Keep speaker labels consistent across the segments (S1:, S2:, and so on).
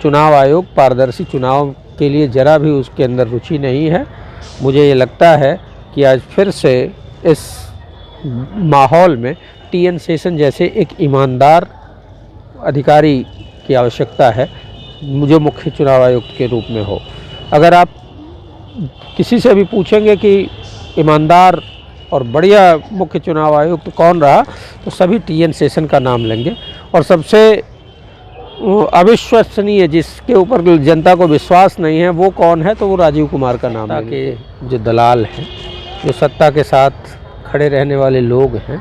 S1: चुनाव आयोग पारदर्शी चुनाव के लिए ज़रा भी उसके अंदर रुचि नहीं है। मुझे ये लगता है कि आज फिर से इस माहौल में टी.एन. शेषन जैसे एक ईमानदार अधिकारी की आवश्यकता है जो मुख्य चुनाव आयुक्त के रूप में हो। अगर आप किसी से भी पूछेंगे कि ईमानदार और बढ़िया मुख्य चुनाव आयुक्त कौन रहा, तो सभी टी.एन. शेषन का नाम लेंगे। और सबसे अविश्वसनीय, जिसके ऊपर जनता को विश्वास नहीं है, वो कौन है, तो वो राजीव कुमार का नाम लेंगे। के जो दलाल हैं, जो सत्ता के साथ खड़े रहने वाले लोग हैं,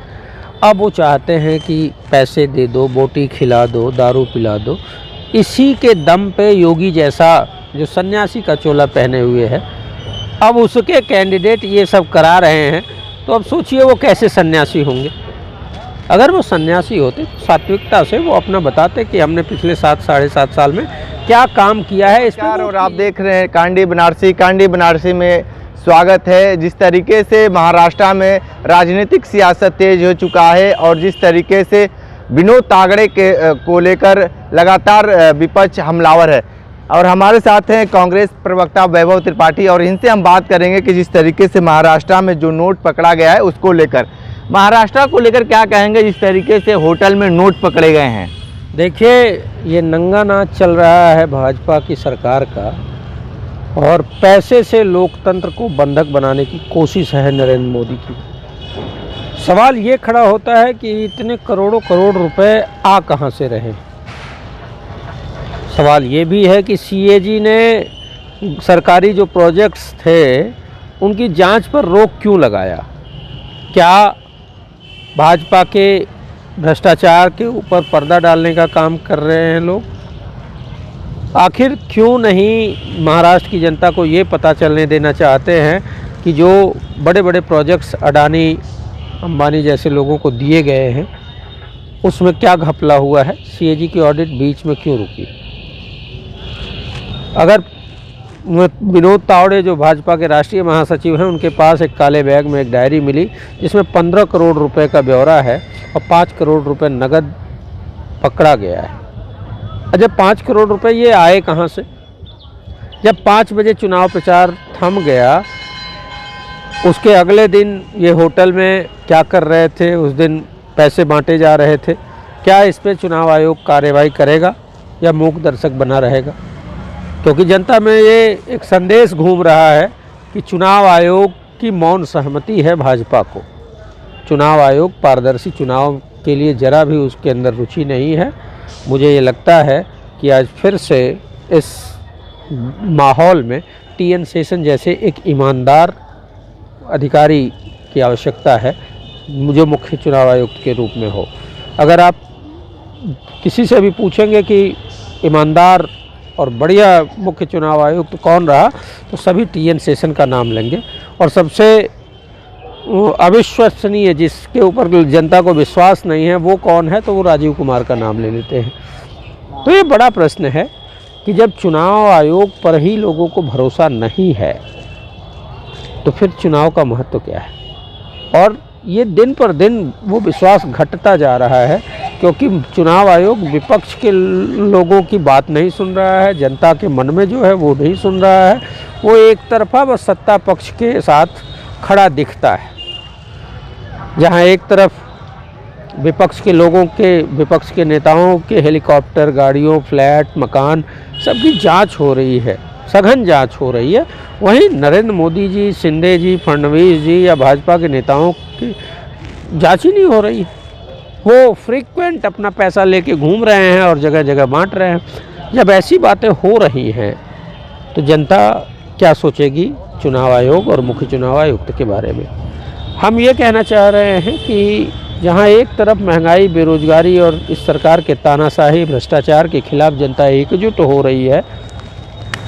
S1: अब वो चाहते हैं कि पैसे दे दो, बोटी खिला दो, दारू पिला दो। इसी के दम पे योगी जैसा जो सन्यासी का चोला पहने हुए है, अब उसके कैंडिडेट ये सब करा रहे हैं, तो अब सोचिए वो कैसे सन्यासी होंगे। अगर वो सन्यासी होते तो सात्विकता से वो अपना बताते कि हमने पिछले 7-7.5 साल में क्या काम किया है इस पर।
S2: और आप देख रहे हैं कांडी बनारसी में स्वागत है। जिस तरीके से महाराष्ट्र में राजनीतिक सियासत तेज हो चुका है और जिस तरीके से विनोद तावड़े को लेकर लगातार विपक्ष हमलावर है, और हमारे साथ हैं कांग्रेस प्रवक्ता वैभव त्रिपाठी, और इनसे हम बात करेंगे कि जिस तरीके से महाराष्ट्र में जो नोट पकड़ा गया है उसको लेकर, महाराष्ट्र को लेकर क्या कहेंगे जिस तरीके से होटल में नोट पकड़े गए हैं।
S1: देखिए, ये नंगा नाच चल रहा है भाजपा की सरकार का, और पैसे से लोकतंत्र को बंधक बनाने की कोशिश है नरेंद्र मोदी की। सवाल ये खड़ा होता है कि इतने करोड़ों करोड़ रुपए आ कहाँ से रहे। सवाल ये भी है कि सीएजी ने सरकारी जो प्रोजेक्ट्स थे उनकी जांच पर रोक क्यों लगाया। क्या भाजपा के भ्रष्टाचार के ऊपर पर्दा डालने का काम कर रहे हैं लोग? आखिर क्यों नहीं महाराष्ट्र की जनता को ये पता चलने देना चाहते हैं कि जो बड़े बड़े प्रोजेक्ट्स अडानी अंबानी जैसे लोगों को दिए गए हैं उसमें क्या घपला हुआ है? सीएजी की ऑडिट बीच में क्यों रुकी? अगर विनोद तावड़े जो भाजपा के राष्ट्रीय महासचिव हैं, उनके पास एक काले बैग में एक डायरी मिली जिसमें 15 करोड़ रुपए का ब्यौरा है और 5 करोड़ रुपए नगद पकड़ा गया है। जब 5 करोड़ रुपए ये आए कहाँ से? जब 5 बजे चुनाव प्रचार थम गया, उसके अगले दिन ये होटल में क्या कर रहे थे? उस दिन पैसे बांटे जा रहे थे। क्या इस पर चुनाव आयोग कार्रवाई करेगा या मूक दर्शक बना रहेगा? क्योंकि जनता में ये एक संदेश घूम रहा है कि चुनाव आयोग की मौन सहमति है भाजपा को। चुनाव आयोग पारदर्शी चुनाव के लिए ज़रा भी उसके अंदर रुचि नहीं है। मुझे ये लगता है कि आज फिर से इस माहौल में टी.एन. शेषन जैसे एक ईमानदार अधिकारी की आवश्यकता है जो मुख्य चुनाव आयुक्त के रूप में हो। अगर आप किसी से भी पूछेंगे कि ईमानदार और बढ़िया मुख्य चुनाव आयुक्त कौन रहा, तो सभी टी.एन. शेषन का नाम लेंगे। और सबसे अविश्वसनीय, जिसके ऊपर जनता को विश्वास नहीं है, वो कौन है, तो वो राजीव कुमार का नाम ले लेते हैं। तो ये बड़ा प्रश्न है कि जब चुनाव आयोग पर ही लोगों को भरोसा नहीं है तो फिर चुनाव का महत्व क्या है? और ये दिन पर दिन वो विश्वास घटता जा रहा है, क्योंकि चुनाव आयोग विपक्ष के लोगों की बात नहीं सुन रहा है, जनता के मन में जो है वो नहीं सुन रहा है। वो एक तरफा बस सत्ता पक्ष के साथ खड़ा दिखता है। जहाँ एक तरफ विपक्ष के लोगों के, विपक्ष के नेताओं के हेलीकॉप्टर, गाड़ियों, फ्लैट, मकान सबकी जांच हो रही है, सघन जांच हो रही है, वहीं नरेंद्र मोदी जी, शिंदे जी, फडणवीस जी या भाजपा के नेताओं की जांच ही नहीं हो रही। वो फ्रीक्वेंट अपना पैसा लेके घूम रहे हैं और जगह जगह बांट रहे हैं। जब ऐसी बातें हो रही हैं तो जनता क्या सोचेगी चुनाव आयोग और मुख्य चुनाव आयुक्त के बारे में? हम ये कहना चाह रहे हैं कि जहाँ एक तरफ महंगाई, बेरोजगारी और इस सरकार के तानाशाही भ्रष्टाचार के खिलाफ जनता एकजुट हो रही है,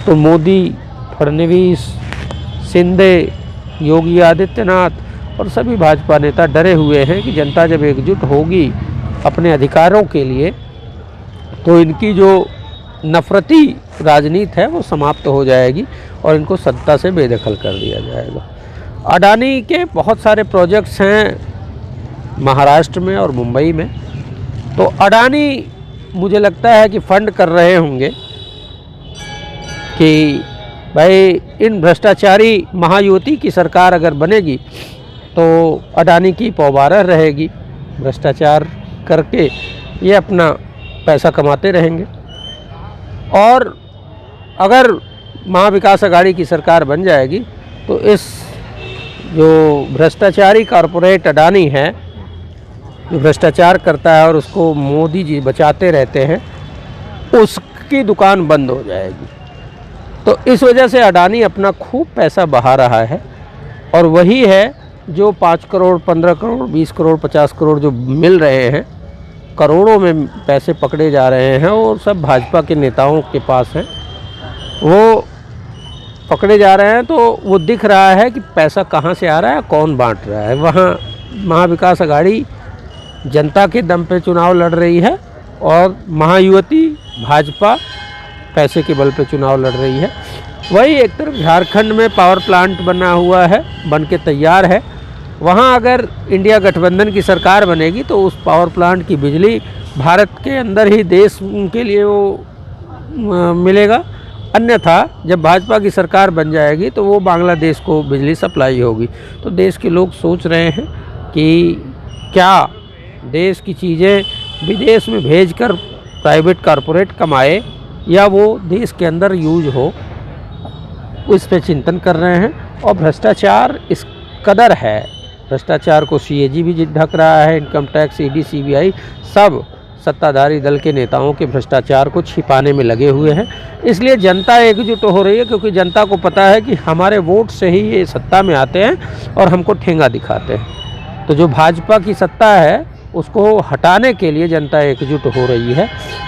S1: तो मोदी, फडणवीस, शिंदे, योगी आदित्यनाथ और सभी भाजपा नेता डरे हुए हैं कि जनता जब एकजुट होगी अपने अधिकारों के लिए तो इनकी जो नफरती राजनीति है वो समाप्त हो जाएगी और इनको सत्ता से बेदखल कर दिया जाएगा। अडानी के बहुत सारे प्रोजेक्ट्स हैं महाराष्ट्र में और मुंबई में, तो अडानी मुझे लगता है कि फंड कर रहे होंगे कि भाई इन भ्रष्टाचारी महायुति की सरकार अगर बनेगी तो अडानी की पौबारह रहेगी, भ्रष्टाचार करके ये अपना पैसा कमाते रहेंगे। और अगर महाविकास अघाड़ी की सरकार बन जाएगी तो इस जो भ्रष्टाचारी कॉरपोरेट अडानी है, जो भ्रष्टाचार करता है और उसको मोदी जी बचाते रहते हैं, उसकी दुकान बंद हो जाएगी। तो इस वजह से अडानी अपना खूब पैसा बहा रहा है और वही है जो 5 करोड़ 15 करोड़ 20 करोड़ 50 करोड़ जो मिल रहे हैं, करोड़ों में पैसे पकड़े जा रहे हैं और सब भाजपा के नेताओं के पास हैं, वो पकड़े जा रहे हैं। तो वो दिख रहा है कि पैसा कहाँ से आ रहा है, कौन बांट रहा है। वहाँ महाविकास अघाड़ी जनता के दम पे चुनाव लड़ रही है और महायुति भाजपा पैसे के बल पे चुनाव लड़ रही है। वही एक तरफ झारखंड में पावर प्लांट बना हुआ है, बन के तैयार है। वहाँ अगर इंडिया गठबंधन की सरकार बनेगी तो उस पावर प्लांट की बिजली भारत के अंदर ही देश के लिए वो मिलेगा। अन्यथा जब भाजपा की सरकार बन जाएगी तो वो बांग्लादेश को बिजली सप्लाई होगी। तो देश के लोग सोच रहे हैं कि क्या देश की चीज़ें विदेश में भेजकर प्राइवेट कॉरपोरेट कमाए या वो देश के अंदर यूज हो, उस पे चिंतन कर रहे हैं। और भ्रष्टाचार इस कदर है, भ्रष्टाचार को सीएजी भी ढक रहा है, इनकम टैक्स, ईडी, सीबीआई सब सत्ताधारी दल के नेताओं के भ्रष्टाचार को छिपाने में लगे हुए हैं। इसलिए जनता एकजुट हो रही है, क्योंकि जनता को पता है कि हमारे वोट से ही ये सत्ता में आते हैं और हमको ठेंगा दिखाते हैं। तो जो भाजपा की सत्ता है उसको हटाने के लिए जनता एकजुट हो रही है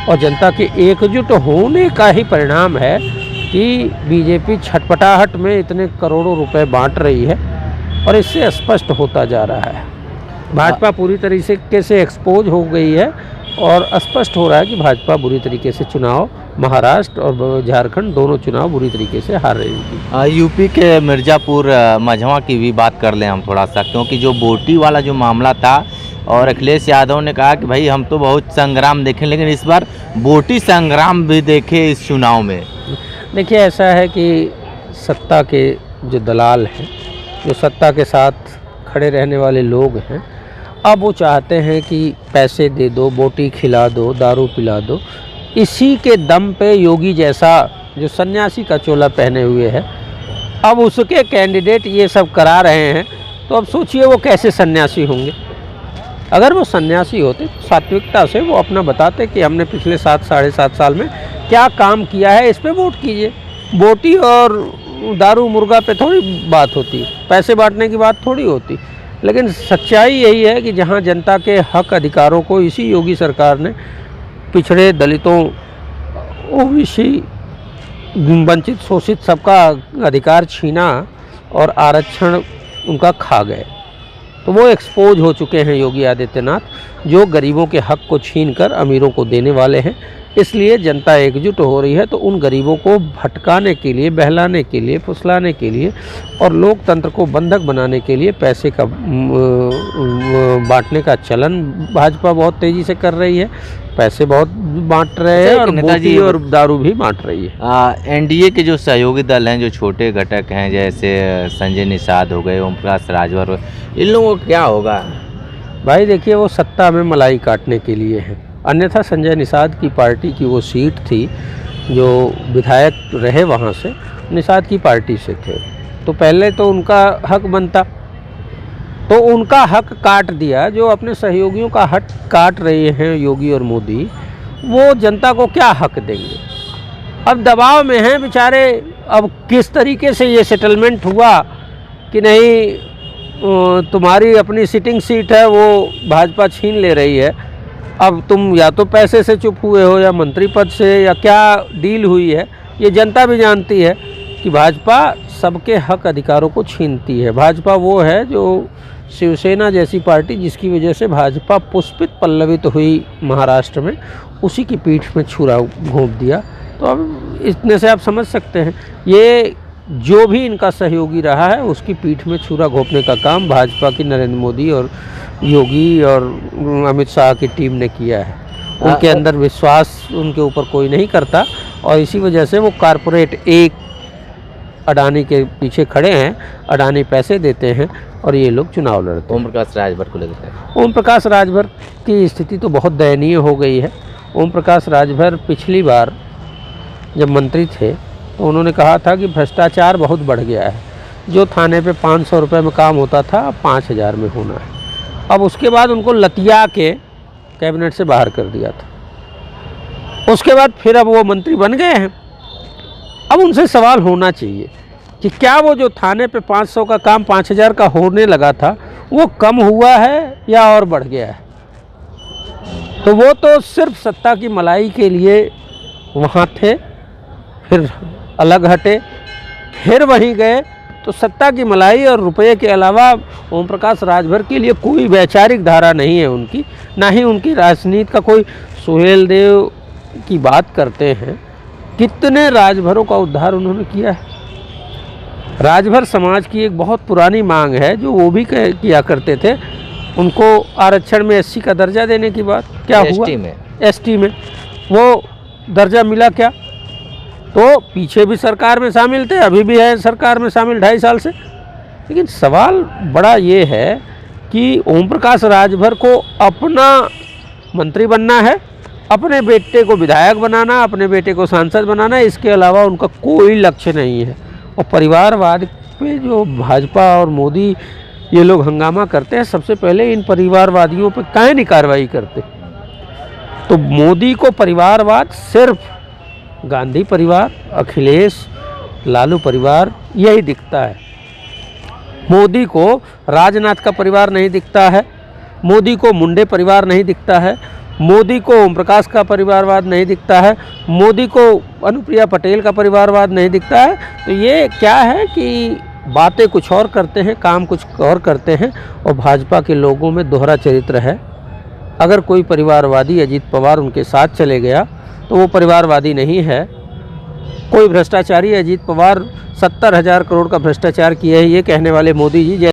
S1: और जनता के एकजुट होने का ही परिणाम है कि बीजेपी छटपटाहट में इतने करोड़ों रुपए बांट रही है और इससे स्पष्ट होता जा रहा है। भाजपा पूरी तरीके से एक्सपोज हो गई है और स्पष्ट हो रहा है कि भाजपा बुरी तरीके से चुनाव, महाराष्ट्र और झारखंड दोनों चुनाव बुरी तरीके से हार रही थी।
S2: यूपी के मिर्ज़ापुर मझवा की भी बात कर लें हम थोड़ा सा, क्योंकि जो बोटी वाला जो मामला था और अखिलेश यादव ने कहा कि भाई हम तो बहुत संग्राम देखें, लेकिन इस बार बोटी संग्राम भी देखे इस चुनाव में।
S1: देखिए, ऐसा है कि सत्ता के जो दलाल हैं, जो सत्ता के साथ खड़े रहने वाले लोग हैं, अब वो चाहते हैं कि पैसे दे दो, बोटी खिला दो, दारू पिला दो। इसी के दम पे योगी जैसा जो सन्यासी का चोला पहने हुए है, अब उसके कैंडिडेट ये सब करा रहे हैं। तो अब सोचिए वो कैसे सन्यासी होंगे। अगर वो सन्यासी होते तो सात्विकता से वो अपना बताते कि हमने पिछले 7 साढ़े 7 साल में क्या काम किया है, इस पे वोट कीजिए। बोटी और दारू मुर्गा पे थोड़ी बात होती, पैसे बांटने की बात थोड़ी होती। लेकिन सच्चाई यही है कि जहां जनता के हक अधिकारों को इसी योगी सरकार ने पिछड़े, दलितों, ओबीसी, वंचित, शोषित सबका अधिकार छीना और आरक्षण उनका खा गए। तो वो एक्सपोज हो चुके हैं योगी आदित्यनाथ, जो गरीबों के हक को छीनकर अमीरों को देने वाले हैं। इसलिए जनता एकजुट हो रही है। तो उन गरीबों को भटकाने के लिए, बहलाने के लिए, फुसलाने के लिए और लोकतंत्र को बंधक बनाने के लिए पैसे का बांटने का चलन भाजपा बहुत तेज़ी से कर रही है। पैसे बहुत बांट रहे हैं और बोटी और दारू भी बांट रही है।
S2: एनडीए के जो सहयोगी दल हैं, जो छोटे घटक हैं, जैसे संजय निषाद हो गए, ओम प्रकाश राजभर हो गए, इन लोगों को क्या होगा?
S1: भाई देखिए, वो सत्ता में मलाई काटने के लिए है। अन्यथा संजय निषाद की पार्टी की वो सीट थी, जो विधायक रहे वहाँ से, निषाद की पार्टी से थे, तो पहले तो उनका हक बनता। तो उनका हक काट दिया। जो अपने सहयोगियों का हक काट रहे हैं योगी और मोदी, वो जनता को क्या हक देंगे? अब दबाव में हैं बेचारे। अब किस तरीके से ये सेटलमेंट हुआ कि नहीं, तुम्हारी अपनी सिटिंग सीट है वो भाजपा छीन ले रही है, अब तुम या तो पैसे से चुप हुए हो या मंत्री पद से, या क्या डील हुई है, ये जनता भी जानती है कि भाजपा सबके हक अधिकारों को छीनती है। भाजपा वो है जो शिवसेना जैसी पार्टी, जिसकी वजह से भाजपा पुष्पित पल्लवित हुई महाराष्ट्र में, उसी की पीठ में छुरा घोंप दिया। तो अब इतने से आप समझ सकते हैं, ये जो भी इनका सहयोगी रहा है उसकी पीठ में छुरा घोंपने का काम भाजपा की नरेंद्र मोदी और योगी और अमित शाह की टीम ने किया है। उनके अंदर विश्वास उनके ऊपर कोई नहीं करता और इसी वजह से वो कारपोरेट एक अडानी के पीछे खड़े हैं, अडानी पैसे देते हैं और ये लोग चुनाव लड़ते हैं।
S2: ओम प्रकाश राजभर को लेकर
S1: ओम प्रकाश राजभर की स्थिति तो बहुत दयनीय हो गई है। ओम प्रकाश राजभर पिछली बार जब मंत्री थे तो उन्होंने कहा था कि भ्रष्टाचार बहुत बढ़ गया है, जो थाने पे 500 रुपये में काम होता था अब 5000 में होना है। अब उसके बाद उनको लतिया के कैबिनेट से बाहर कर दिया था। उसके बाद फिर अब वो मंत्री बन गए हैं। अब उनसे सवाल होना चाहिए कि क्या वो जो थाने पे 500 का काम 5000 का होने लगा था वो कम हुआ है या और बढ़ गया है। तो वो तो सिर्फ सत्ता की मलाई के लिए वहाँ थे, फिर अलग हटे, फिर वहीं गए। तो सत्ता की मलाई और रुपये के अलावा ओम प्रकाश राजभर के लिए कोई वैचारिक धारा नहीं है उनकी, ना ही उनकी राजनीति का कोई सुहेलदेव की बात करते हैं। कितने राजभरों का उद्धार उन्होंने किया है। राजभर समाज की एक बहुत पुरानी मांग है जो वो भी किया करते थे, उनको आरक्षण में SC का दर्जा देने की बात। क्या हुआ? ST में वो दर्जा मिला क्या? तो पीछे भी सरकार में शामिल थे, अभी भी है सरकार में शामिल 2.5 साल से। लेकिन सवाल बड़ा ये है कि ओम प्रकाश राजभर को अपना मंत्री बनना है, अपने बेटे को विधायक बनाना, अपने बेटे को सांसद बनाना, इसके अलावा उनका कोई लक्ष्य नहीं है। और परिवारवाद पे जो भाजपा और मोदी ये लोग हंगामा करते हैं, सबसे पहले इन परिवारवादियों पे काहे नहीं कार्रवाई करते। तो मोदी को परिवारवाद सिर्फ गांधी परिवार, अखिलेश, लालू परिवार यही दिखता है। मोदी को राजनाथ का परिवार नहीं दिखता है, मोदी को मुंडे परिवार नहीं दिखता है, मोदी को ओम प्रकाश का परिवारवाद नहीं दिखता है, मोदी को अनुप्रिया पटेल का परिवारवाद नहीं दिखता है। तो ये क्या है कि बातें कुछ और करते हैं, काम कुछ और करते हैं और भाजपा के लोगों में दोहरा चरित्र है। अगर कोई परिवारवादी अजीत पवार उनके साथ चले गया तो वो परिवारवादी नहीं है। कोई भ्रष्टाचारी अजीत पवार 70,000 करोड़ का भ्रष्टाचार किया है ये कहने वाले मोदी जी